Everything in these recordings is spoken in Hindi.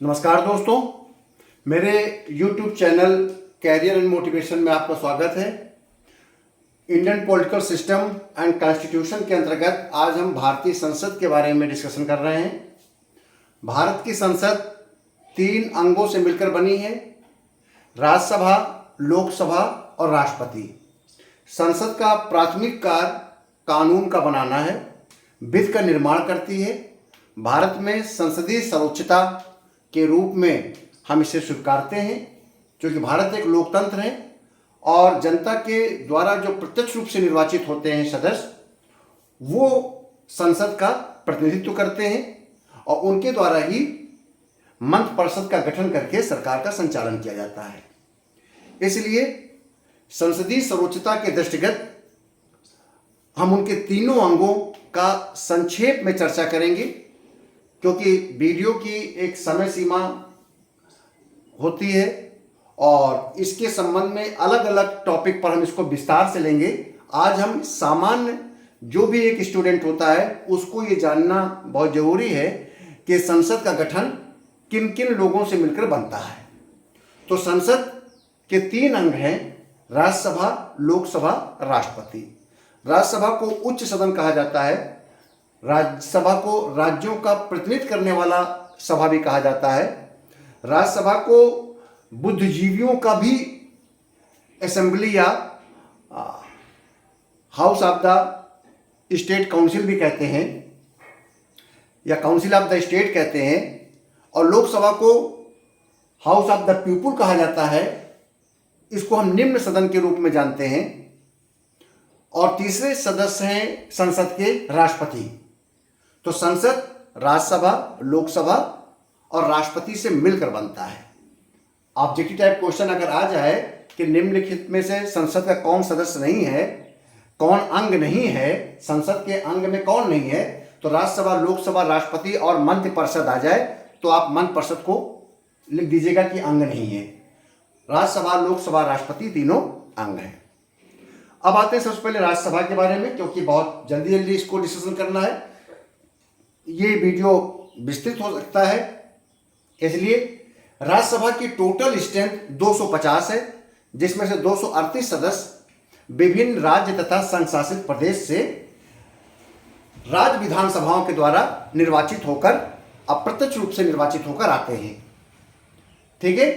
नमस्कार दोस्तों, मेरे YouTube channel career and motivation में आपका स्वागत है। Indian political system and constitution के अंतर्गत आज हम भारतीय संसद के बारे में डिस्कशन कर रहे हैं। भारत की संसद 3 अंगों से मिलकर बनी है: राज्यसभा, लोकसभा और राष्ट्रपति। संसद का प्राथमिक कार्य कानून का बनाना है, विधि का निर्माण करती है। भारत में संसदीय सर्वोच्चता के रूप में हम इसे स्वीकारते हैं, क्योंकि भारत एक लोकतंत्र है और जनता के द्वारा जो प्रत्यक्ष रूप से निर्वाचित होते हैं सदस्य, वो संसद का प्रतिनिधित्व करते हैं और उनके द्वारा ही मंत्रिपरिषद का गठन करके सरकार का संचालन किया जाता है। इसलिए संसदीय सर्वोच्चता के दृष्टिगत हम उनके तीनों अंगों का संक्षेप में चर्चा करेंगे, क्योंकि वीडियो की एक समय सीमा होती है और इसके संबंध में अलग अलग टॉपिक पर हम इसको विस्तार से लेंगे। आज हम सामान्य जो भी एक स्टूडेंट होता है उसको ये जानना बहुत जरूरी है कि संसद का गठन किन किन लोगों से मिलकर बनता है। तो संसद के 3 अंग हैं: राज्यसभा, लोकसभा, राष्ट्रपति। राज्यसभा को उच्च सदन कहा जाता है। राज्यसभा को राज्यों का प्रतिनिधित्व करने वाला सभा भी कहा जाता है। राज्यसभा को बुद्धिजीवियों का भी असेंबली या house of the state council भी कहते हैं या काउंसिल ऑफ द स्टेट कहते हैं। और लोकसभा को हाउस ऑफ द पीपुल कहा जाता है। इसको हम निम्न सदन के रूप में जानते हैं। और तीसरे सदस्य हैं संसद के राष्ट्रपति। तो संसद राज्यसभा, लोकसभा और राष्ट्रपति से मिलकर बनता है। ऑब्जेक्टिव टाइप क्वेश्चन अगर आ जाए कि निम्नलिखित में से संसद का कौन सदस्य नहीं है, कौन अंग नहीं है, संसद के अंग में कौन नहीं है, तो राज्यसभा, लोकसभा, राष्ट्रपति और मंत्रिपरिषद आ जाए तो आप मंत्रिपरिषद को लिख दीजिएगा कि अंग नहीं है। राज्यसभा, लोकसभा, राष्ट्रपति तीनों अंग हैं। अब आते हैं सबसे पहले राज्यसभा के बारे में, क्योंकि बहुत जल्दी जल्दी इसको डिस्कशन करना है। ये वीडियो विस्तृत हो सकता है, इसलिए राज्यसभा की टोटल स्ट्रेंथ 250 है, जिसमें से 238 सदस्य विभिन्न राज्य तथा संघ शासित प्रदेश से राज्य विधानसभाओं के द्वारा निर्वाचित होकर अप्रत्यक्ष रूप से निर्वाचित होकर आते हैं। ठीक है,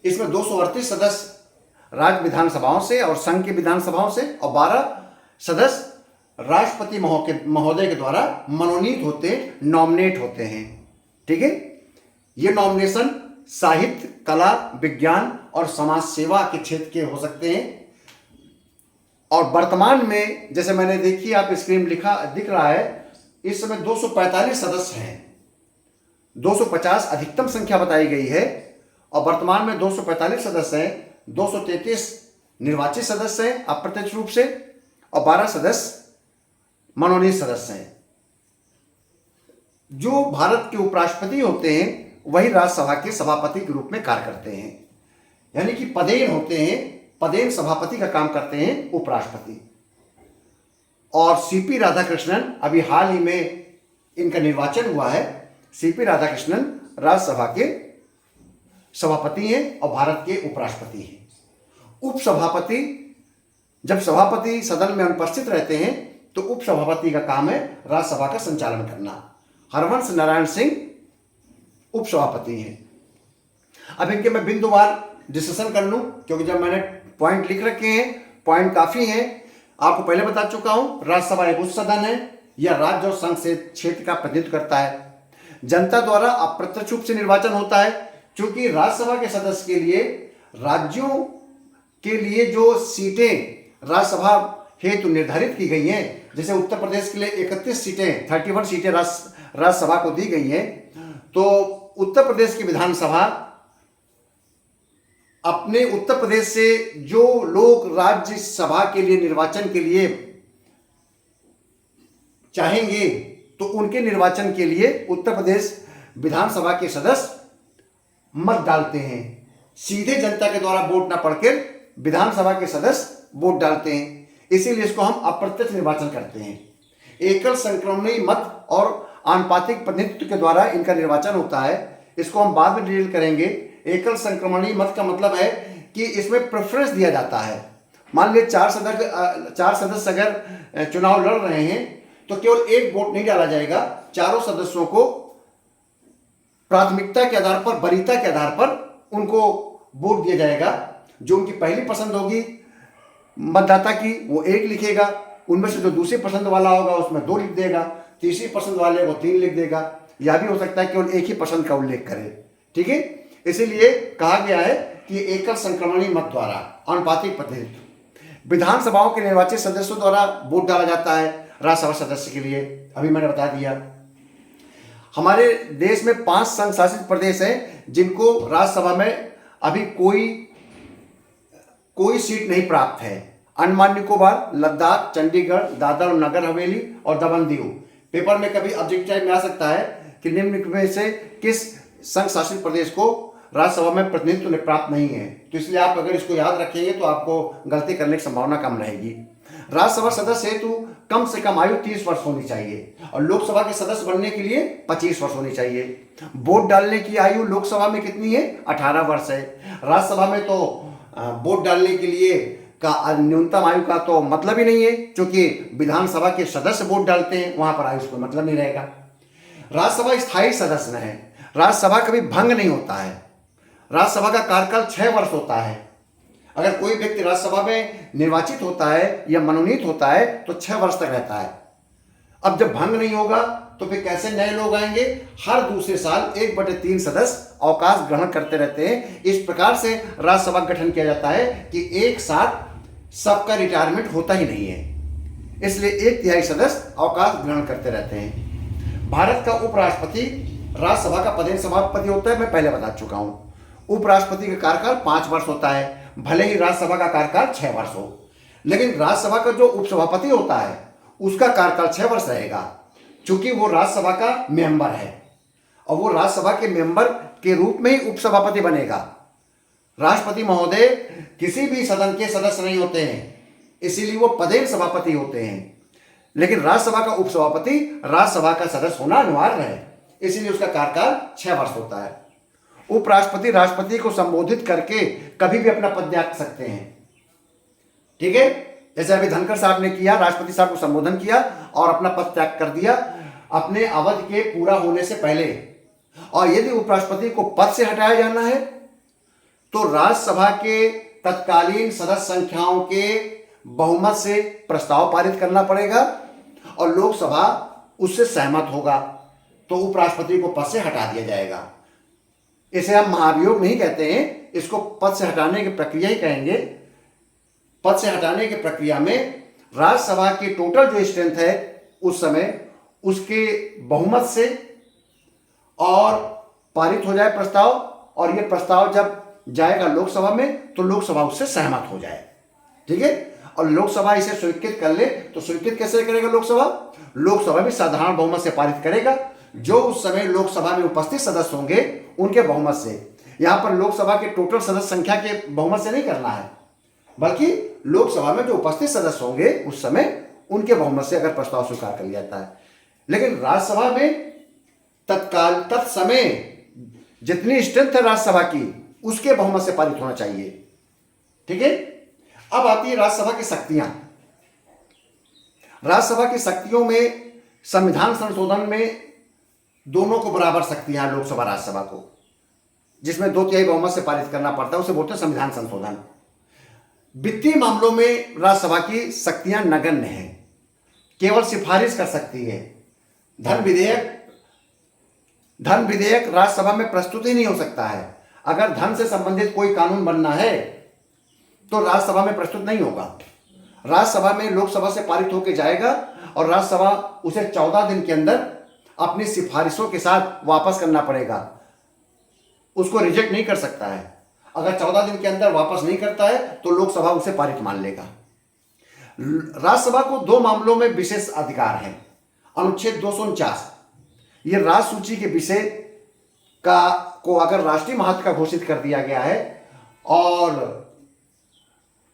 इसमें 238 सदस्य राज्य विधानसभाओं से और संघ की विधानसभाओं से और 12 सदस्य राष्ट्रपति महोदय के द्वारा मनोनीत होते, नॉमिनेट होते हैं। ठीक है, ये नॉमिनेशन साहित्य, कला, विज्ञान और समाज सेवा के क्षेत्र के हो सकते हैं। और वर्तमान में जैसे मैंने देखी, आप स्क्रीन दिख रहा है, इस समय 245 सदस्य हैं। 250 अधिकतम संख्या बताई गई है और वर्तमान में 245 सदस्य हैं। 233 निर्वाचित सदस्य हैं अप्रत्यक्ष रूप से और 12 सदस्य मनोनीत सदस्य हैं। जो भारत के उपराष्ट्रपति होते हैं वही राज्यसभा के सभापति के रूप में कार्य करते हैं, यानी कि पदेन होते हैं। पदेन सभापति का काम करते हैं उपराष्ट्रपति। और सीपी राधाकृष्णन, अभी हाल ही में इनका निर्वाचन हुआ है। सीपी राधाकृष्णन राज्यसभा के सभापति हैं और भारत के उपराष्ट्रपति हैं। उपसभापति, जब सभापति सदन में अनुपस्थित रहते हैं तो उपसभापति का काम है राज्यसभा का संचालन करना। हरवंश नारायण सिंह उपसभापति हैं। अब इनके मैं बिंदुवार डिस्कशन कर लूं, क्योंकि जब मैंने पॉइंट लिख रखे हैं, पॉइंट काफी हैं। आपको पहले बता चुका हूं, राज्यसभा एक उच्च सदन है, यह राज्य और संघ से क्षेत्र का प्रतिनिधित्व करता है। जनता द्वारा अप्रत्यक्ष रूप से निर्वाचन होता है, क्योंकि राज्यसभा के सदस्य के लिए राज्यों के लिए जो सीटें राज्यसभा हेतु निर्धारित की गई हैं, जैसे उत्तर प्रदेश के लिए 31 सीटें, 31 सीटें राज्यसभा को दी गई हैं, तो उत्तर प्रदेश की विधानसभा अपने उत्तर प्रदेश से जो लोग राज्यसभा के लिए निर्वाचन के लिए चाहेंगे, तो उनके निर्वाचन के लिए उत्तर प्रदेश विधानसभा के सदस्य मत डालते हैं। सीधे जनता के द्वारा वोट ना पड़कर विधानसभा के सदस्य वोट डालते हैं, इसीलिए इसको हम अप्रत्यक्ष निर्वाचन करते हैं। एकल संक्रमणीय मत और आनुपातिक प्रतिनिधित्व के द्वारा इनका निर्वाचन होता है। इसको हम बाद में डिटेल करेंगे। एकल संक्रमणीय मत का मतलब है कि इसमें प्रेफरेंस दिया जाता है। मान लीजिए चार सदस्य अगर चुनाव लड़ रहे हैं तो केवल एक वोट नहीं डाला जाएगा, चारों सदस्यों को प्राथमिकता के आधार पर, वरीयता के आधार पर उनको वोट दिया जाएगा। जो उनकी पहली पसंद होगी मतदाता की वो एक लिखेगा, उनमें से जो दूसरी पसंद वाला होगा उसमें 2 लिख देगा, तीसरी पसंद वाले वो 3 लिख देगा, या भी हो सकता है केवल एक ही पसंद का उल्लेख करे। ठीक है, इसीलिए कहा गया है कि एकल संक्रमणीय मत द्वारा आनुपातिक प्रतिनिधित्व। विधानसभाओं के निर्वाचित सदस्यों द्वारा वोट डाला जाता है राज्यसभा सदस्य के लिए, अभी मैंने बता दिया। हमारे देश में 5 संघ शासित प्रदेश हैं जिनको राज्यसभा में अभी कोई सीट नहीं प्राप्त है। अंडमान निकोबार, लद्दाख, चंडीगढ़, दादर और नगर हवेली और दमन दीव। पेपर में कभी ऑब्जेक्टिव टाइप में आ सकता है कि निम्न में से किस संघ शासित प्रदेश को राज्यसभा में प्रतिनिधित्व प्राप्त नहीं है। तो इसलिए आप अगर इसको याद रखेंगे तो आपको गलती करने की संभावना कम रहेगी। राज्यसभा सदस्य हेतु कम से कम आयु 30 वर्ष होनी चाहिए और लोकसभा के सदस्य बनने के लिए 25 वर्ष होनी चाहिए। वोट डालने की आयु लोकसभा में कितनी है? 18 वर्ष है। राज्यसभा में तो वोट डालने के लिए का न्यूनतम आयु का तो मतलब ही नहीं है, क्योंकि विधानसभा के सदस्य वोट डालते हैं, वहां पर आयु का मतलब नहीं रहेगा। राज्यसभा स्थायी सदस्य है, राज्यसभा कभी भंग नहीं होता है। राज्यसभा का कार्यकाल 6 वर्ष होता है। अगर कोई व्यक्ति राज्यसभा में निर्वाचित होता है या मनोनीत होता है तो 6 वर्ष तक रहता है। अब जब भंग नहीं होगा तो फिर कैसे नए लोग आएंगे? हर दूसरे साल 1/3 सदस्य अवकाश ग्रहण करते रहते हैं। इस प्रकार से राज्यसभा का गठन किया जाता है कि एक साथ सबका रिटायरमेंट होता ही नहीं है, इसलिए 1/3 सदस्य अवकाश ग्रहण करते रहते हैं। भारत का उपराष्ट्रपति राज्यसभा का पदेन सभापति होता है, मैं पहले बता चुका हूं। उपराष्ट्रपति का कार्यकाल 5 वर्ष होता है, भले ही राज्यसभा का कार्यकाल 6 वर्ष हो, लेकिन राज्यसभा का जो उपसभापति होता है उसका कार्यकाल 6 वर्ष रहेगा, क्योंकि वो राज्यसभा का मेंबर है और वो राज्यसभा के मेंबर के रूप में ही उपसभापति बनेगा। राष्ट्रपति महोदय किसी भी सदन के सदस्य नहीं होते हैं, इसीलिए वो पदेन सभापति होते हैं। लेकिन राज्यसभा का उपसभापति राज्यसभा का सदस्य होना अनिवार्य है, इसीलिए उसका कार्यकाल 6 वर्ष होता है। उपराष्ट्रपति राष्ट्रपति को संबोधित करके कभी भी अपना पद त्याग सकते हैं। ठीक है, जैसे अभी धनखड़ साहब ने किया, राष्ट्रपति साहब को संबोधन किया और अपना पद त्याग कर दिया अपने अवधि के पूरा होने से पहले। और यदि उपराष्ट्रपति को पद से हटाया जाना है तो राज्यसभा के तत्कालीन सदस्य संख्याओं के बहुमत से प्रस्ताव पारित करना पड़ेगा और लोकसभा उससे सहमत होगा तो उपराष्ट्रपति को पद से हटा दिया जाएगा। इसे हम महाभियोग नहीं कहते हैं, इसको पद से हटाने की प्रक्रिया ही कहेंगे। पद से हटाने की प्रक्रिया में राज्यसभा की टोटल जो स्ट्रेंथ है उस समय उसके बहुमत से और पारित हो जाए प्रस्ताव, और ये प्रस्ताव जब जाएगा लोकसभा में तो लोकसभा उससे सहमत हो जाए। ठीक है, और लोकसभा इसे स्वीकृत कर ले तो स्वीकृत कैसे करेगा लोकसभा भी साधारण बहुमत से पारित करेगा, जो उस समय लोकसभा में उपस्थित सदस्य होंगे उनके बहुमत से। यहां पर लोकसभा के टोटल सदस्य संख्या के बहुमत से नहीं करना है, बल्कि लोकसभा में जो उपस्थित सदस्य होंगे उस समय उनके बहुमत से अगर प्रस्ताव स्वीकार कर लिया जाता है। लेकिन राज्यसभा में तत्समय जितनी स्ट्रेंथ है राज्यसभा की उसके बहुमत से पारित होना चाहिए। ठीक है, अब आती है राज्यसभा की शक्तियां। राज्यसभा की शक्तियों में संविधान संशोधन में दोनों को बराबर शक्तियां लोकसभा राज्यसभा को, जिसमें 2/3 बहुमत से पारित करना पड़ता है, उसे बोलते हैं संविधान संशोधन। वित्तीय मामलों में राज्यसभा की शक्तियां नगण्य हैं, केवल सिफारिश कर सकती है। धन विधेयक राज्यसभा में प्रस्तुत ही नहीं हो सकता है। अगर धन से संबंधित कोई कानून बनना है तो राज्यसभा में प्रस्तुत नहीं होगा। राज्यसभा में लोकसभा से पारित होकर जाएगा और राज्यसभा उसे 14 दिन के अंदर अपनी सिफारिशों के साथ वापस करना पड़ेगा, उसको रिजेक्ट नहीं कर सकता है। अगर 14 दिन के अंदर वापस नहीं करता है तो लोकसभा उसे पारित मान लेगा। राज्यसभा को 2 मामलों में विशेष अधिकार है। अनुच्छेद 249, यह राज्य सूची के विषय को अगर राष्ट्रीय महत्व का घोषित कर दिया गया है और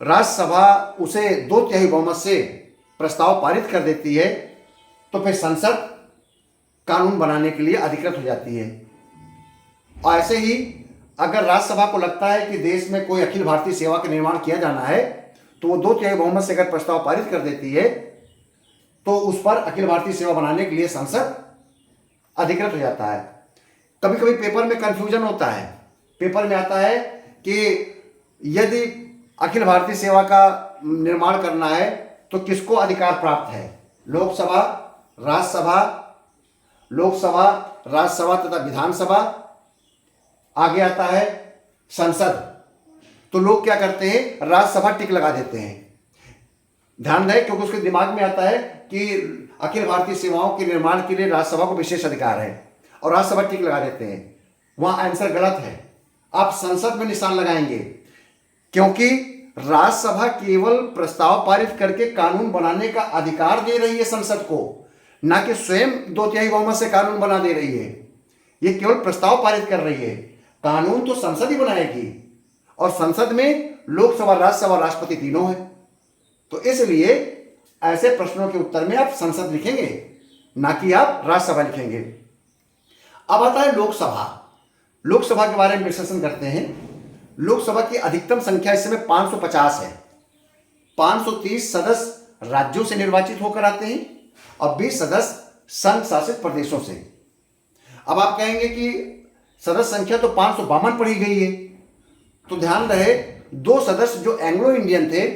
राज्यसभा उसे 2/3 बहुमत से प्रस्ताव पारित कर देती है तो फिर संसद कानून बनाने के लिए अधिकृत हो जाती है। और ऐसे ही अगर राज्यसभा को लगता है कि देश में कोई अखिल भारतीय सेवा का निर्माण किया जाना है तो वो 2/3 बहुमत से अगर प्रस्ताव पारित कर देती है तो उस पर अखिल भारतीय सेवा बनाने के लिए संसद अधिकृत हो जाता है। कभी कभी पेपर में कंफ्यूजन होता है, पेपर में आता है कि यदि अखिल भारतीय सेवा का निर्माण करना है तो किसको अधिकार प्राप्त है, लोकसभा, राज्यसभा, लोकसभा, राज्यसभा तथा विधानसभा, आगे आता है संसद। तो लोग क्या करते हैं, राज्यसभा टिक लगा देते हैं। ध्यान रहे, क्योंकि उसके दिमाग में आता है कि अखिल भारतीय सेवाओं के निर्माण के लिए राज्यसभा को विशेष अधिकार है और राज्यसभा टिक लगा देते हैं। वहां आंसर गलत है, आप संसद में निशान लगाएंगे, क्योंकि राज्यसभा केवल प्रस्ताव पारित करके कानून बनाने का अधिकार दे रही है संसद को, ना कि स्वयं 2/3 बहुमत से कानून बना दे रही है। ये केवल प्रस्ताव पारित कर रही है, कानून तो संसद ही बनाएगी और संसद में लोकसभा, राज्यसभा, राष्ट्रपति तीनों है। तो इसलिए ऐसे प्रश्नों के उत्तर में आप संसद लिखेंगे, ना कि आप राज्यसभा लिखेंगे। अब आता है लोकसभा। लोकसभा के बारे में विश्लेषण करते हैं। लोकसभा की अधिकतम संख्या इस समय 550 है। 530 सदस्य राज्यों से निर्वाचित होकर आते हैं और 20 सदस्य संघ शासित प्रदेशों से। अब आप कहेंगे कि सदस्य संख्या तो 552 पढ़ी गई है, तो ध्यान रहे 2 सदस्य जो एंग्लो इंडियन थे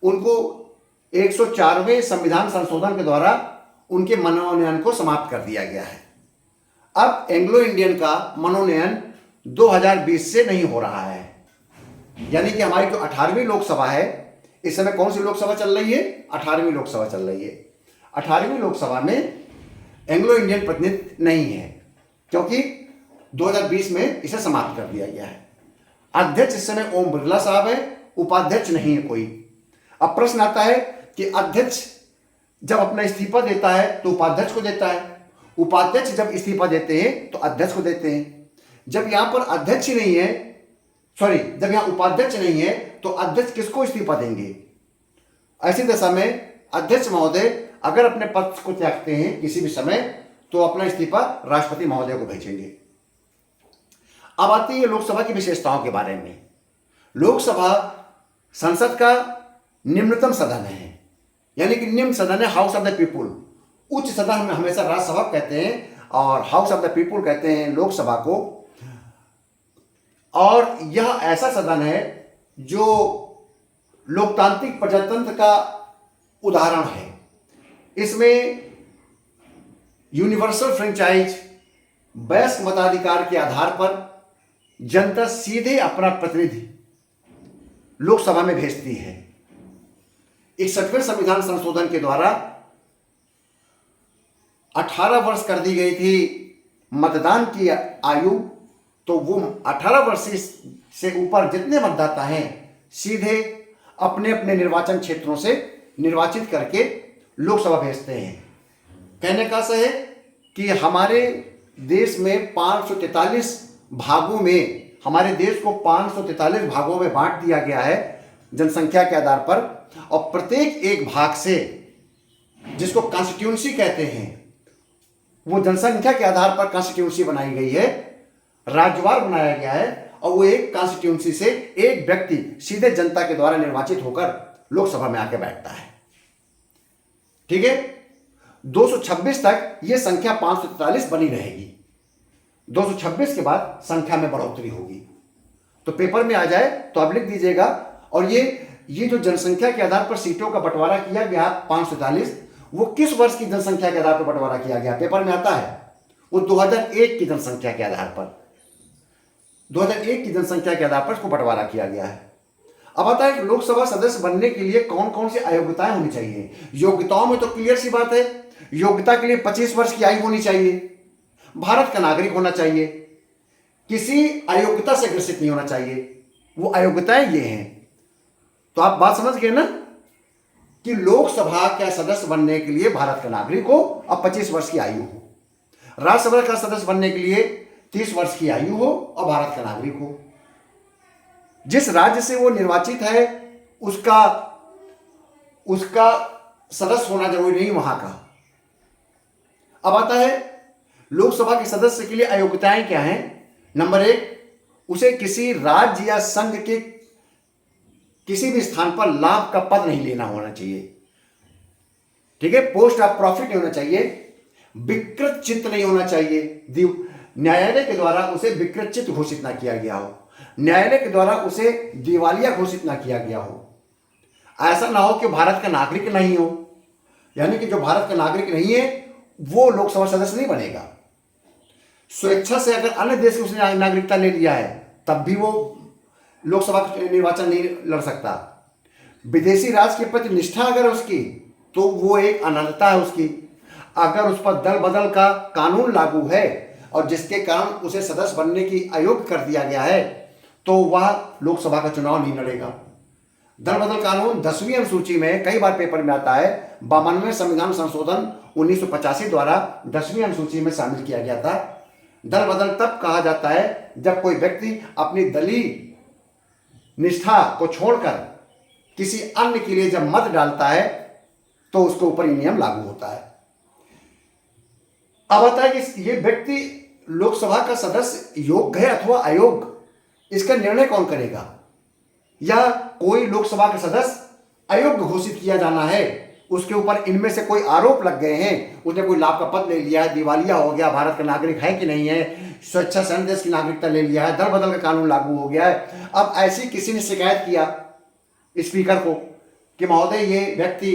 उनको 104वें संविधान संशोधन के द्वारा उनके मनोनयन को समाप्त कर दिया गया है। अब एंग्लो इंडियन का मनोनयन 2020 से नहीं हो रहा है, यानी कि हमारी जो 18वीं लोकसभा है, इस समय कौन सी लोकसभा चल रही है, 18वीं लोकसभा चल रही है। 18वीं लोकसभा में एंग्लो इंडियन प्रतिनिधि नहीं है, क्योंकि 2020 में इसे समाप्त कर दिया गया है। अध्यक्ष इस समय ओम बिरला साहब है, उपाध्यक्ष नहीं है कोई। अब प्रश्न आता है कि अध्यक्ष जब अपना इस्तीफा देता है तो उपाध्यक्ष को देता है, उपाध्यक्ष जब इस्तीफा देते हैं तो अध्यक्ष को देते हैं। जब यहां पर अध्यक्ष ही नहीं है, जब यहां उपाध्यक्ष नहीं है तो अध्यक्ष किसको इस्तीफा देंगे? ऐसी दशा में अध्यक्ष महोदय अगर अपने पद को त्यागते हैं किसी भी समय तो अपना इस्तीफा राष्ट्रपति महोदय को भेजेंगे। अब आती है लोकसभा की विशेषताओं के बारे में। लोकसभा संसद का निम्नतम सदन है, यानी कि निम्न सदन है, हाउस ऑफ द पीपुल। उच्च सदन में हमेशा राज्यसभा कहते हैं और हाउस ऑफ द पीपुल कहते हैं लोकसभा को। और यह ऐसा सदन है जो लोकतांत्रिक प्रजातंत्र का उदाहरण है। इसमें यूनिवर्सल फ्रेंचाइज, वयस्क मताधिकार के आधार पर जनता सीधे अपना प्रतिनिधि लोकसभा में भेजती है। 61वें संविधान संशोधन के द्वारा 18 वर्ष कर दी गई थी मतदान की आयु, तो वो 18 वर्ष से ऊपर जितने मतदाता हैं सीधे अपने अपने निर्वाचन क्षेत्रों से निर्वाचित करके लोकसभा भेजते हैं। कहने का से है कि हमारे देश में 543 भागों में, हमारे देश को 543 भागों में बांट दिया गया है जनसंख्या के आधार पर, और प्रत्येक एक भाग से, जिसको कॉन्स्टिट्यूंसी कहते हैं, वो जनसंख्या के आधार पर कॉन्स्टिट्यूंसी बनाई गई है, राज्यवार बनाया गया है, और वो एक कॉन्स्टिट्यूंसी से एक व्यक्ति सीधे जनता के द्वारा निर्वाचित होकर लोकसभा में आके बैठता है। ठीक है, 226 तक ये संख्या 543 बनी रहेगी। 226 के बाद संख्या में बढ़ोतरी होगी। तो पेपर में आ जाए तो आप लिख दीजिएगा। और ये जो जनसंख्या के आधार पर सीटों का बंटवारा किया गया 543, वो किस वर्ष की जनसंख्या के आधार पर बंटवारा किया गया पेपर में आता है, वो 2001 की जनसंख्या के आधार पर, 2001 की जनसंख्या के आधार पर इसको बंटवारा किया गया है। अब आता है लोकसभा सदस्य बनने के लिए कौन कौन सी अयोग्यताएं होनी चाहिए। योग्यताओं में तो क्लियर सी बात है, योग्यता के लिए 25 वर्ष की आयु होनी चाहिए, भारत का नागरिक होना चाहिए, किसी अयोग्यता से ग्रसित नहीं होना चाहिए। वो अयोग्यताएं ये हैं। तो आप बात समझ गए ना कि लोकसभा का सदस्य बनने के लिए भारत का नागरिक हो और 25 वर्ष की आयु हो, राज्यसभा का सदस्य बनने के लिए 30 वर्ष की आयु हो और भारत का नागरिक हो। जिस राज्य से वो निर्वाचित है उसका सदस्य होना जरूरी नहीं वहां का। अब आता है लोकसभा के सदस्य के लिए अयोग्यताएं क्या हैं। नंबर एक, उसे किसी राज्य या संघ के किसी भी स्थान पर लाभ का पद नहीं लेना होना चाहिए। ठीक है, पोस्ट ऑफ प्रॉफिट नहीं होना चाहिए, विकृत चित्त नहीं होना चाहिए, न्यायालय के द्वारा उसे विकृत चित्त घोषित ना किया गया हो, न्यायालय के द्वारा उसे दिवालिया घोषित ना किया गया हो। ऐसा ना हो कि भारत का नागरिक नहीं हो, यानी कि जो भारत का नागरिक नहीं है वो लोकसभा सदस्य नहीं बनेगा। स्वेच्छा से अगर अन्य देश की उसने नागरिकता ले लिया है तब भी वो लोकसभा निर्वाचन नहीं लड़ सकता। विदेशी राज के प्रति निष्ठा अगर उसकी, तो वो एक अनन्यता है उसकी। अगर उस पर दल बदल का कानून लागू है और जिसके कारण उसे सदस्य बनने की अयोग्य कर दिया गया है, तो वह लोकसभा का चुनाव नहीं लड़ेगा। दल बदल कानून 10वीं अनुसूची में कई बार पेपर में आता है। 52वें संविधान संशोधन 1985 द्वारा 10वीं अनुसूची में शामिल किया गया था। दल बदल तब कहा जाता है जब कोई व्यक्ति अपनी दलीय निष्ठा को छोड़कर किसी अन्य के लिए जब मत डालता है तो उसके ऊपर ये नियम लागू होता है। अब आता है कि ये व्यक्ति लोकसभा का सदस्य योग्य है अथवा अयोग्य, इसका निर्णय कौन करेगा? या कोई लोकसभा का सदस्य अयोग्य घोषित किया जाना है, उसके ऊपर इनमें से कोई आरोप लग गए हैं, उसने कोई लाभ का पद ले लिया है, दिवालिया हो गया, भारत का नागरिक है कि नहीं है, स्वेच्छा से अन्य देश की नागरिकता ले लिया है, दल बदल का कानून लागू हो गया है। अब ऐसी किसी ने शिकायत किया स्पीकर को कि महोदय ये व्यक्ति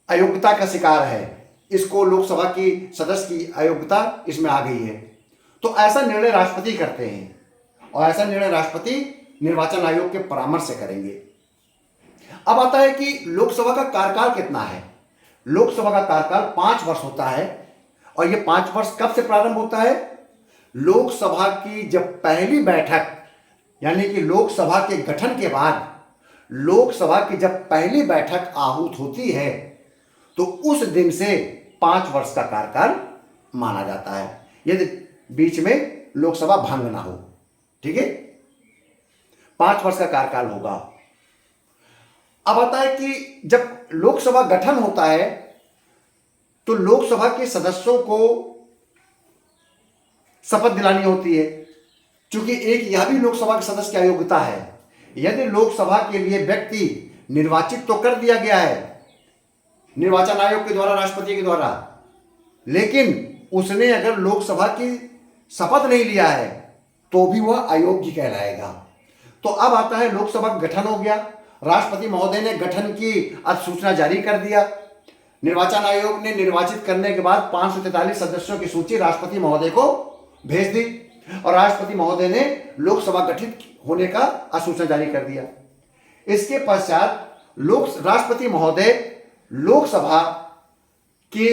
अयोग्यता का शिकार है, इसको लोकसभा की सदस्य की अयोग्यता इसमें आ गई है, तो ऐसा निर्णय राष्ट्रपति करते हैं और ऐसा निर्णय राष्ट्रपति निर्वाचन आयोग के परामर्श से करेंगे। अब आता है कि लोकसभा का कार्यकाल कितना है। लोकसभा का कार्यकाल 5 वर्ष होता है और ये 5 वर्ष कब से प्रारंभ होता है? लोकसभा की जब पहली बैठक, यानी कि लोकसभा के गठन के बाद लोकसभा की जब पहली बैठक आहूत होती है तो उस दिन से 5 वर्ष का कार्यकाल माना जाता है, यदि बीच में लोकसभा भंग ना हो। ठीक है, 5 वर्ष का कार्यकाल होगा। अब आता है कि जब लोकसभा गठन होता है तो लोकसभा के सदस्यों को शपथ दिलानी होती है, क्योंकि एक यह भी लोकसभा के सदस्य की योग्यता है। यदि लोकसभा के लिए व्यक्ति निर्वाचित तो कर दिया गया है निर्वाचन आयोग के द्वारा, राष्ट्रपति के द्वारा, लेकिन उसने अगर लोकसभा की शपथ नहीं लिया है तो भी वह अयोग्य कहलाएगा। तो अब आता है लोकसभा का गठन हो गया, राष्ट्रपति महोदय ने गठन की अधिसूचना जारी कर दिया, निर्वाचन आयोग ने निर्वाचित करने के बाद 543 सदस्यों की सूची राष्ट्रपति महोदय को भेज दी और राष्ट्रपति महोदय ने लोकसभा गठित होने का अधिसूचना जारी कर दिया। इसके पश्चात राष्ट्रपति महोदय लोकसभा के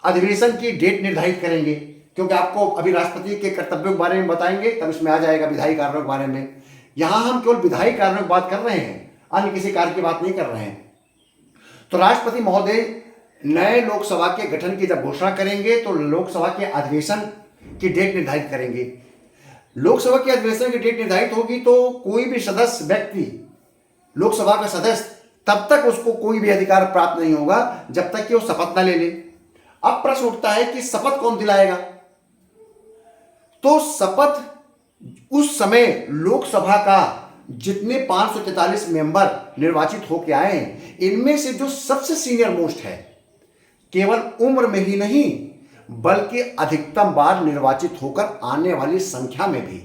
अधिवेशन की डेट निर्धारित करेंगे, क्योंकि आपको अभी राष्ट्रपति के कर्तव्यों के बारे में बताएंगे तब इसमें आ जाएगा विधायी कार्यों के बारे में। यहां हम केवल विधायी कार्यों की बात कर रहे हैं, अन्य किसी कार्य की बात नहीं कर रहे हैं। तो राष्ट्रपति महोदय नए लोकसभा के गठन की जब घोषणा करेंगे तो लोकसभा के अधिवेशन की डेट निर्धारित करेंगे। लोकसभा के अधिवेशन की डेट निर्धारित होगी तो कोई भी सदस्य व्यक्ति लोकसभा का सदस्य तब तक उसको कोई भी अधिकार प्राप्त नहीं होगा जब तक कि वो शपथ ना ले ले। अब प्रश्न उठता है कि शपथ कौन दिलाएगा? तो शपथ उस समय लोकसभा का जितने 543 मेंबर निर्वाचित होकर आए हैं, इनमें से जो सबसे सीनियर मोस्ट है, केवल उम्र में ही नहीं बल्कि अधिकतम बार निर्वाचित होकर आने वाली संख्या में भी,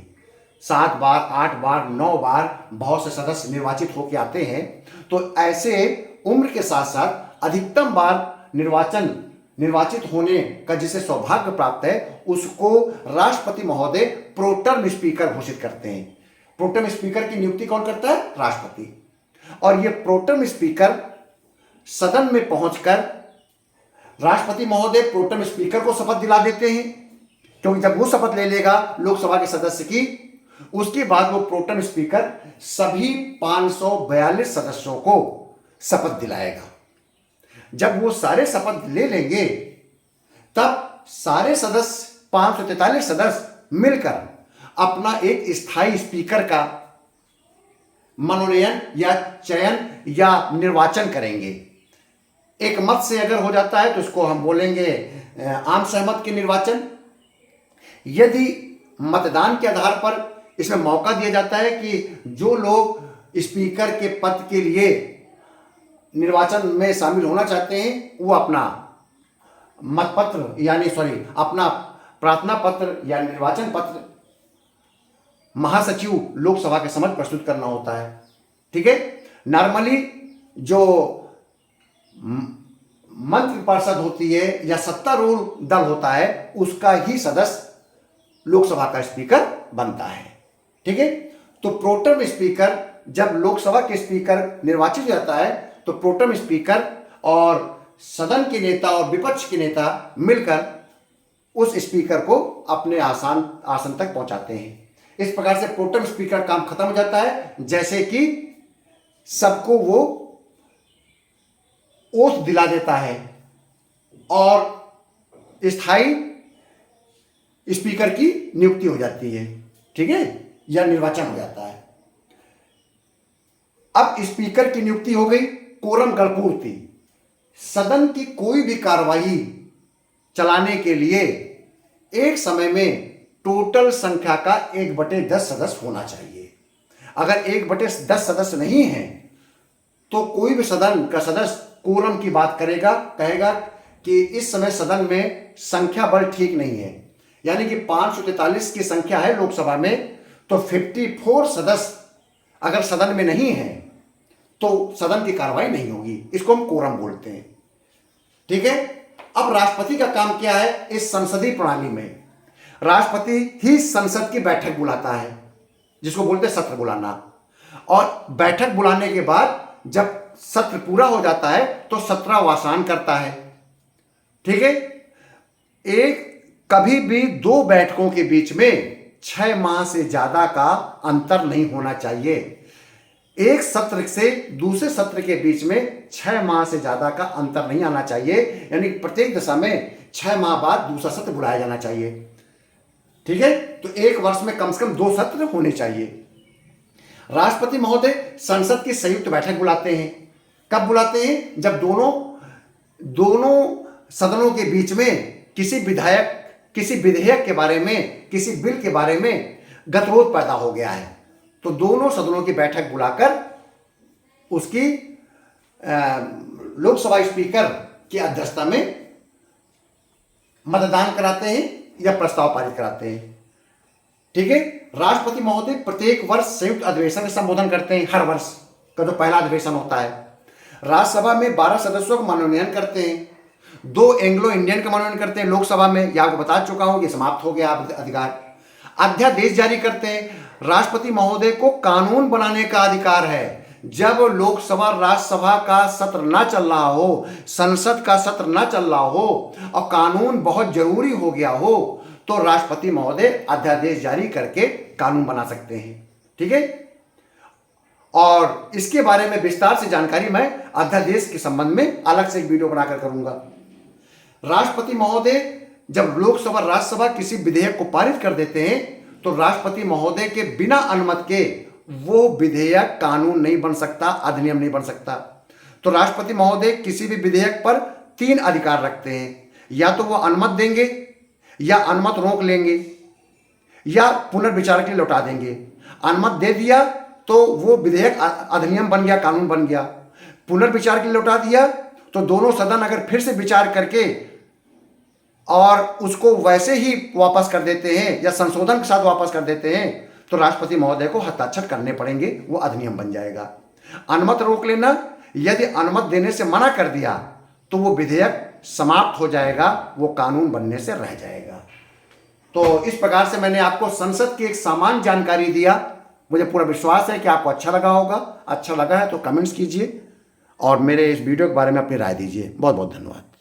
7 बार, 8 बार, 9 बार बहुत से सदस्य निर्वाचित होकर आते हैं। तो ऐसे उम्र के साथ साथ अधिकतम बार निर्वाचित होने का जिसे सौभाग्य प्राप्त है, उसको राष्ट्रपति महोदय प्रोटर्म स्पीकर घोषित करते हैं। प्रोटर्म स्पीकर की नियुक्ति कौन करता है? राष्ट्रपति। और यह प्रोटर्म स्पीकर सदन में पहुंचकर राष्ट्रपति महोदय प्रोटर्म स्पीकर को शपथ दिला देते हैं, क्योंकि जब वो शपथ ले लेगा लोकसभा के सदस्य की, उसके बाद वो प्रोटर्म स्पीकर सभी 542 सदस्यों को शपथ दिलाएगा। जब वो सारे शपथ ले लेंगे तब सारे सदस्य 543 सदस्य मिलकर अपना एक स्थायी स्पीकर का मनोनयन या चयन या निर्वाचन करेंगे। एक मत से अगर हो जाता है तो इसको हम बोलेंगे आम सहमत के निर्वाचन। यदि मतदान के आधार पर इसमें मौका दिया जाता है कि जो लोग स्पीकर के पद के लिए निर्वाचन में शामिल होना चाहते हैं वो अपना मतपत्र यानी अपना प्रार्थना पत्र या निर्वाचन पत्र महासचिव लोकसभा के समक्ष प्रस्तुत करना होता है। ठीक है, नॉर्मली जो मंत्रि परिषद होती है या सत्तारूढ़ दल होता है उसका ही सदस्य लोकसभा का स्पीकर बनता है। ठीक है, तो प्रोटेम स्पीकर, जब लोकसभा के स्पीकर निर्वाचित हो जाता है तो प्रोटेम स्पीकर और सदन के नेता और विपक्ष के नेता मिलकर उस स्पीकर को अपने आसन तक पहुंचाते हैं। इस प्रकार से प्रोटेम स्पीकर काम खत्म हो जाता है, जैसे कि सबको वो ओथ दिला देता है और स्थायी स्पीकर की नियुक्ति हो जाती है। ठीक है, या निर्वाचन हो जाता है। अब स्पीकर की नियुक्ति हो गई, कोरम गणपूर्ति। सदन की कोई भी कार्यवाही चलाने के लिए एक समय में टोटल संख्या का 1/10 सदस्य होना चाहिए। अगर 1/10 सदस्य नहीं है तो कोई भी सदन का सदस्य कोरम की बात करेगा, कहेगा कि इस समय सदन में संख्या बल ठीक नहीं है, यानी कि 543 की संख्या है लोकसभा में, तो 54 सदस्य अगर सदन में नहीं है तो सदन की कार्रवाई नहीं होगी। इसको हम कोरम बोलते हैं। ठीक है, अब राष्ट्रपति का काम क्या है? इस संसदीय प्रणाली में राष्ट्रपति ही संसद की बैठक बुलाता है, जिसको बोलते हैं सत्र बुलाना। और बैठक बुलाने के बाद जब सत्र पूरा हो जाता है तो सत्रावसान करता है। ठीक है, कभी भी 2 बैठकों के बीच में 6 माह से ज्यादा का अंतर नहीं होना चाहिए। एक सत्र से दूसरे सत्र के बीच में 6 माह से ज्यादा का अंतर नहीं आना चाहिए, यानी प्रत्येक दशा में 6 माह बाद दूसरा सत्र बुलाया जाना चाहिए। ठीक है, तो एक वर्ष में कम से कम 2 सत्र होने चाहिए। राष्ट्रपति महोदय संसद की संयुक्त बैठक बुलाते हैं। कब बुलाते हैं? जब दोनों सदनों के बीच में किसी विधेयक के बारे में, किसी बिल के बारे में गतिरोध पैदा हो गया है, तो दोनों सदनों की बैठक बुलाकर उसकी लोकसभा स्पीकर की अध्यक्षता में मतदान कराते हैं या प्रस्ताव पारित कराते हैं। ठीक है, राष्ट्रपति महोदय प्रत्येक वर्ष संयुक्त अधिवेशन का संबोधन करते हैं। हर वर्ष का जो पहला अधिवेशन होता है, राज्यसभा में 12 सदस्यों का मनोनयन करते हैं, 2 एंग्लो इंडियन का मनोनयन करते हैं। लोकसभा में यह आपको बता चुका हूं कि समाप्त हो गया अधिकार। अध्यादेश जारी करते हैं। राष्ट्रपति महोदय को कानून बनाने का अधिकार है। जब लोकसभा राज्यसभा का सत्र ना चल रहा हो, संसद का सत्र ना चल रहा हो और कानून बहुत जरूरी हो गया हो, तो राष्ट्रपति महोदय अध्यादेश जारी करके कानून बना सकते हैं। ठीक है, और इसके बारे में विस्तार से जानकारी मैं अध्यादेश के संबंध में अलग से एक वीडियो बनाकर करूंगा। राष्ट्रपति महोदय जब लोकसभा राज्यसभा किसी विधेयक को पारित कर देते हैं तो राष्ट्रपति महोदय के बिना अनुमति के वो विधेयक कानून नहीं बन सकता, अधिनियम नहीं बन सकता। तो राष्ट्रपति महोदय किसी भी विधेयक पर 3 अधिकार रखते हैं, या तो वो अनुमति देंगे, या अनुमति रोक लेंगे, या पुनर्विचार के लिए लौटा देंगे। अनुमति दे दिया तो वो विधेयक अधिनियम बन गया, कानून बन गया। पुनर्विचार के लिए लौटा दिया तो दोनों सदन अगर फिर से विचार करके और उसको वैसे ही वापस कर देते हैं या संशोधन के साथ वापस कर देते हैं तो राष्ट्रपति महोदय को हस्ताक्षर करने पड़ेंगे, वो अधिनियम बन जाएगा। अनुमति रोक लेना, यदि अनुमति देने से मना कर दिया तो वो विधेयक समाप्त हो जाएगा, वो कानून बनने से रह जाएगा। तो इस प्रकार से मैंने आपको संसद की एक सामान्य जानकारी दिया। मुझे पूरा विश्वास है कि आपको अच्छा लगा होगा। अच्छा लगा है तो कमेंट्स कीजिए और मेरे इस वीडियो के बारे में अपनी राय दीजिए। बहुत बहुत धन्यवाद।